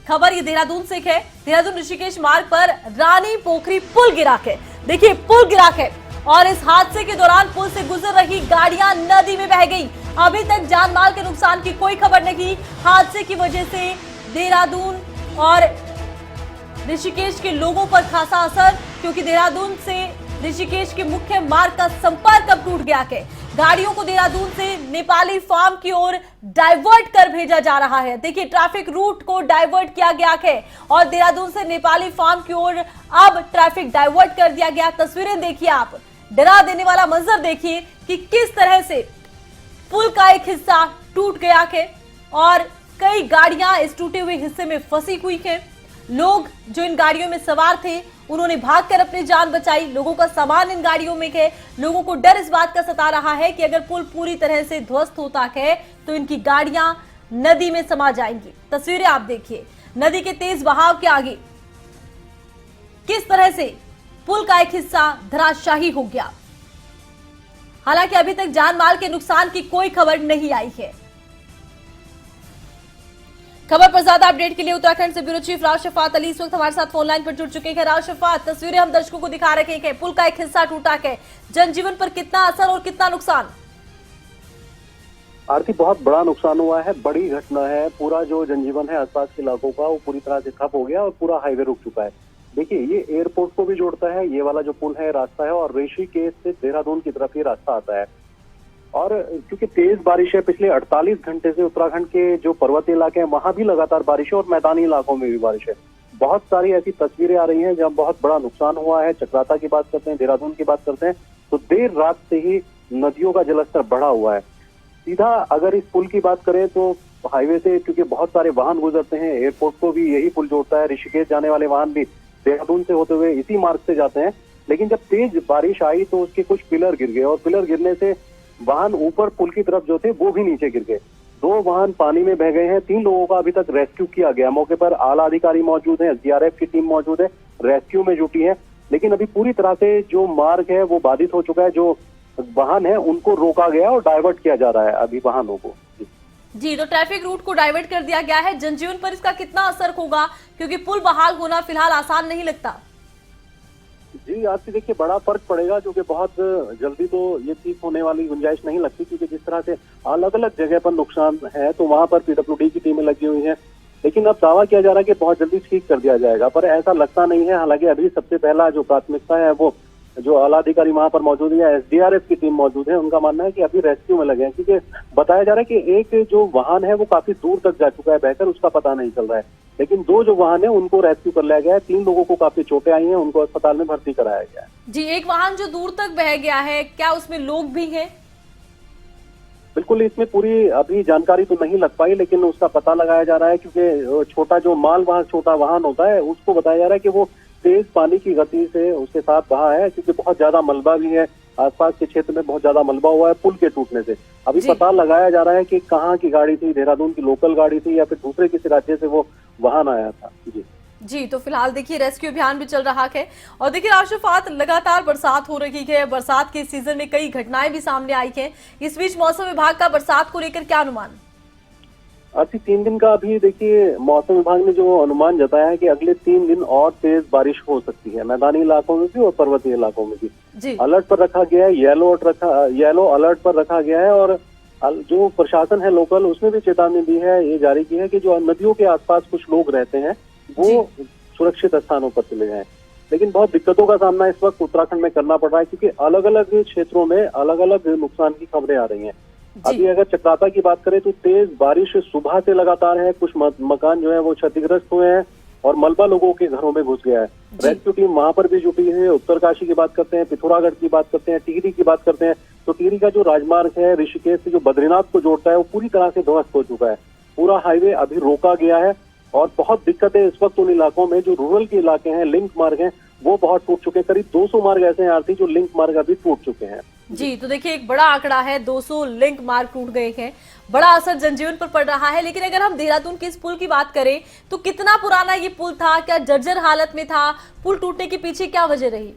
खबर ये देहरादून से है। देहरादून ऋषिकेश मार्ग पर रानी पोखरी पुल गिरा के, देखिए पुल गिरा के, और इस हादसे के दौरान पुल से गुजर रही गाड़ियां नदी में बह गई। अभी तक जान माल के नुकसान की कोई खबर नहीं। हादसे की वजह से देहरादून और ऋषिकेश के लोगों पर खासा असर, क्योंकि देहरादून से ऋषिकेश के मुख्य मार्ग का संपर्क अब टूट गया है। गाड़ियों को देहरादून से नेपाली फार्म की ओर डाइवर्ट कर भेजा जा रहा है। देखिए ट्रैफिक रूट को डाइवर्ट किया गया है और देहरादून से नेपाली फार्म की ओर अब ट्रैफिक डाइवर्ट कर दिया गया। तस्वीरें देखिए आप, डरा देने वाला मंजर देखिए कि किस तरह से पुल का एक हिस्सा टूट गया है और कई गाड़ियां इस टूटे हुए हिस्से में फंसी हुई हैं। लोग जो इन गाड़ियों में सवार थे उन्होंने भागकर अपनी जान बचाई। लोगों का सामान इन गाड़ियों में है। लोगों को डर इस बात का सता रहा है कि अगर पुल पूरी तरह से ध्वस्त होता है तो इनकी गाड़ियां नदी में समा जाएंगी। तस्वीरें आप देखिए, नदी के तेज बहाव के आगे किस तरह से पुल का एक हिस्सा धराशायी हो गया। हालांकि अभी तक जान माल के नुकसान की कोई खबर नहीं आई है। खबर पर ज्यादा अपडेट के लिए उत्तराखंड से ब्यूरो चीफ राव शफात अली इस वक्त हमारे साथ फोन लाइन पर जुड़ चुके हैं। राव शफात, तस्वीरें हम दर्शकों को दिखा रहे हैं, पुल का एक हिस्सा टूटा है, जनजीवन पर कितना असर और कितना नुकसान? आरती, बहुत बड़ा नुकसान हुआ है, बड़ी घटना है। पूरा जो जनजीवन है आसपास के इलाकों का वो पूरी तरह से ठप हो गया और पूरा हाईवे रुक चुका है। देखिए ये एयरपोर्ट को भी जोड़ता है, ये वाला जो पुल है रास्ता है, और ऋषिकेश से देहरादून की तरफ ये रास्ता आता है। और क्योंकि तेज बारिश है पिछले 48 घंटे से उत्तराखंड के जो पर्वतीय इलाके हैं वहां भी लगातार बारिश है और मैदानी इलाकों में भी बारिश है। बहुत सारी ऐसी तस्वीरें आ रही हैं जहां बहुत बड़ा नुकसान हुआ है। चक्राता की बात करते हैं, देहरादून की बात करते हैं, तो देर रात से ही नदियों का जलस्तर बढ़ा हुआ है। सीधा अगर इस पुल की बात करें तो हाईवे से क्योंकि बहुत सारे वाहन गुजरते हैं, एयरपोर्ट को भी यही पुल जोड़ता है, ऋषिकेश जाने वाले वाहन भी देहरादून से होते हुए इसी मार्ग से जाते हैं। लेकिन जब तेज बारिश आई तो उसके कुछ पिलर गिर गए और पिलर गिरने से वाहन ऊपर पुल की तरफ जो थे वो भी नीचे गिर गए। 2 वाहन पानी में बह गए हैं। 3 लोगों का अभी तक रेस्क्यू किया गया। मौके पर आला अधिकारी मौजूद हैं, एसडीआरएफ की टीम मौजूद है, रेस्क्यू में जुटी है। लेकिन अभी पूरी तरह से जो मार्ग है वो बाधित हो चुका है। जो वाहन है उनको रोका गया और डाइवर्ट किया जा रहा है अभी वाहनों को। जी, तो ट्रैफिक रूट को डाइवर्ट कर दिया गया है। जनजीवन पर इसका कितना असर होगा, क्योंकि पुल बहाल होना फिलहाल आसान नहीं लगता? जी आज से देखिए बड़ा फर्क पड़ेगा, क्योंकि बहुत जल्दी तो ये ठीक होने वाली गुंजाइश नहीं लगती, क्योंकि जिस तरह से अलग अलग जगह पर नुकसान है तो वहां पर पीडब्ल्यूडी की टीमें लगी हुई हैं। लेकिन अब दावा किया जा रहा है कि बहुत जल्दी ठीक कर दिया जाएगा, पर ऐसा लगता नहीं है। हालांकि अभी सबसे पहला जो प्राथमिकता है वो जो आला अधिकारी वहां पर मौजूद है, एसडीआरएफ की टीम मौजूद है, उनका मानना है कि अभी रेस्क्यू में लगे हैं, क्योंकि बताया जा रहा है कि एक जो वाहन है वो काफी दूर तक जा चुका है बहकर, उसका पता नहीं चल रहा है। लेकिन 2 जो वाहन है उनको रेस्क्यू कर लिया गया है। 3 लोगों को काफी चोटें आई हैं, उनको अस्पताल में भर्ती कराया गया है। जी, एक वाहन जो दूर तक बह गया है, क्या उसमें लोग भी हैं? बिल्कुल, इसमें पूरी अभी जानकारी तो नहीं लग पाई, लेकिन उसका पता लगाया जा रहा है, क्योंकि छोटा जो माल वाहन छोटा वाहन होता है उसको बताया जा रहा है कि वो तेज पानी की गति से उसके साथ बहा है, क्योंकि बहुत ज्यादा मलबा भी है आसपास के क्षेत्र में, बहुत ज्यादा मलबा हुआ है पुल के टूटने से। अभी पता लगाया जा रहा है कि कहाँ की गाड़ी थी, देहरादून की लोकल गाड़ी थी या फिर दूसरे किसी राज्य से वो वाहन आया था। जी, तो फिलहाल देखिए रेस्क्यू अभियान भी चल रहा है। और देखिए राव शफात, लगातार बरसात हो रही है, बरसात के सीजन में कई घटनाएं भी सामने आई हैं। इस बीच मौसम विभाग का बरसात को लेकर क्या अनुमान? अभी 3 दिन का अभी देखिए मौसम विभाग ने जो अनुमान जताया है कि अगले 3 दिन और तेज बारिश हो सकती है, मैदानी इलाकों में भी और पर्वतीय इलाकों में भी। अलर्ट पर रखा गया है, येलो अलर्ट पर रखा गया है। और जो प्रशासन है लोकल उसने भी चेतावनी दी है, ये जारी की है कि जो नदियों के आसपास कुछ लोग रहते हैं वो सुरक्षित स्थानों पर चले जाएं। लेकिन बहुत दिक्कतों का सामना इस वक्त उत्तराखंड में करना पड़ रहा है, क्योंकि अलग अलग क्षेत्रों में अलग अलग नुकसान की खबरें आ रही हैं। अभी अगर चक्राता की बात करें तो तेज बारिश सुबह से लगातार है, कुछ मकान जो है वो क्षतिग्रस्त हुए हैं और मलबा लोगों के घरों में घुस गया है। रेस्क्यू टीम वहां पर भी जुटी है। उत्तरकाशी की बात करते हैं, पिथौरागढ़ की बात करते हैं, टिहरी की बात करते हैं, तो टिहरी का जो राजमार्ग है ऋषिकेश से जो बद्रीनाथ को जोड़ता है वो पूरी तरह से ध्वस्त हो चुका है। पूरा हाईवे अभी रोका गया है और बहुत दिक्कत है इस वक्त उन इलाकों में जो रूरल के इलाके हैं, लिंक मार्ग हैं, वो बहुत टूट चुके हैं। करीब 200 मार्ग ऐसे हैं आरती जो लिंक मार्ग अभी टूट चुके हैं। जी, तो देखिए एक बड़ा आंकड़ा है, 200 लिंक मार्ग टूट गए हैं। बड़ा असर जनजीवन पर पड़ रहा है। लेकिन अगर हम देहरादून के इस पुल की बात करें तो कितना पुराना ये पुल था, क्या जर्जर हालत में था, पुल टूटने के पीछे क्या वजह रही?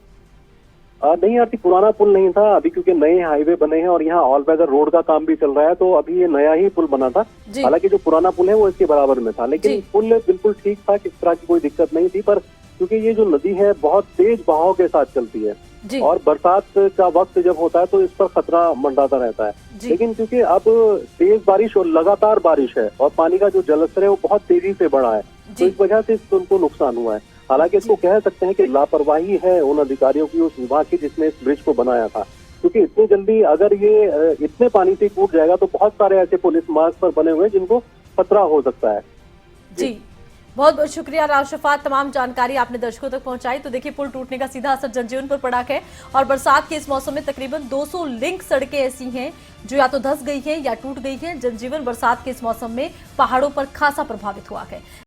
नहीं आती, पुराना पुल नहीं था अभी, क्योंकि नए हाईवे बने हैं और यहाँ ऑल वेदर रोड का काम भी चल रहा है, तो अभी ये नया ही पुल बना था। जी। हालांकि जो पुराना पुल है वो इसके बराबर में था, जी। लेकिन पुल बिल्कुल ठीक था, किस तरह की कोई दिक्कत नहीं थी। पर क्योंकि ये जो नदी है बहुत तेज बहाव के साथ चलती है जी। और बरसात का वक्त जब होता है तो इस पर खतरा मंडराता रहता है। जी। लेकिन क्योंकि अब तेज बारिश और लगातार बारिश है और पानी का जो जलस्तर है वो बहुत तेजी से बढ़ा है, तो जी। इस वजह से इस पुल को नुकसान हुआ है। हालांकि इसको कह सकते हैं कि लापरवाही है उन अधिकारियों की, उस विभाग की जिसने इस ब्रिज को बनाया था, क्योंकि इतनी जल्दी अगर ये इतने पानी से टूट जाएगा तो बहुत सारे ऐसे पुलिस मार्ग पर बने हुए हैं जिनको खतरा हो सकता है। जी, बहुत बहुत शुक्रिया राशिफात, तमाम जानकारी आपने दर्शकों तक पहुंचाई। तो देखिए, पुल टूटने का सीधा असर जनजीवन पर पड़ा है और बरसात के इस मौसम में तकरीबन 200 लिंक सड़कें ऐसी हैं जो या तो धंस गई हैं या टूट गई हैं। जनजीवन बरसात के इस मौसम में पहाड़ों पर खासा प्रभावित हुआ है।